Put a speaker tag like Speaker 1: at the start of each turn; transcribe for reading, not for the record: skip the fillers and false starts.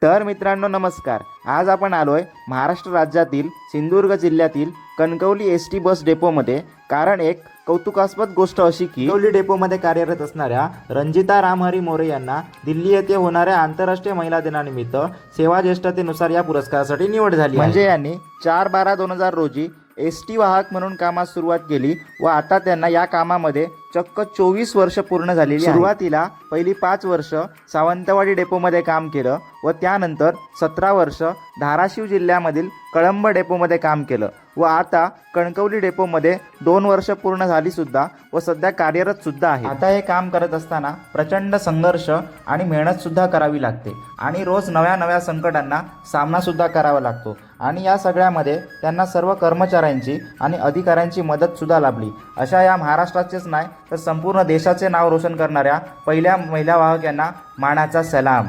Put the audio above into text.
Speaker 1: तर मित्रांनो नमस्कार. आज आपण आलोय महाराष्ट्र राज्यातील सिंधुदुर्ग जिल्ह्यातील कणकवली एस.टी बस डेपोमध्ये. कारण एक कौतुकास्पद गोष्ट अशी की कणकवली डेपोमध्ये कार्यरत असणाऱ्या रंजिता रामहरी मोरे यांना दिल्ली येथे होणाऱ्या आंतरराष्ट्रीय महिला दिनानिमित्त सेवा ज्येष्ठतेनुसार या पुरस्कारासाठी निवड झाली. म्हणजे यांनी 4/12/2000 रोजी एस.टी वाहक म्हणून कामास सुरुवात केली व आता त्यांना या कामामध्ये चक्क 24 वर्ष पूर्ण झालेली. सुरुवातीला पहिली 5 वर्ष सावंतवाडी डेपोमध्ये काम केलं व त्यानंतर 17 वर्ष धाराशिव जिल्ह्यामधील कळंब डेपोमध्ये काम केलं व आता कणकवली डेपोमध्ये 2 वर्ष पूर्ण झाली सुद्धा व सध्या कार्यरत सुद्धा आहे. आता हे काम करत असताना प्रचंड संघर्ष आणि मेहनत सुद्धा करावी लागते आणि रोज नव्या संकटांना सामना सुद्धा करावा लागतो आणि या सगळ्यामध्ये त्यांना सर्व कर्मचाऱ्यांची आणि अधिकाऱ्यांची मदत सुद्धा लाभली. अशा या महाराष्ट्राचेच नाही तर संपूर्ण देशाचे नाव रोशन करणाऱ्या पहिल्या महिला वाहक यांना मानाचा सलाम.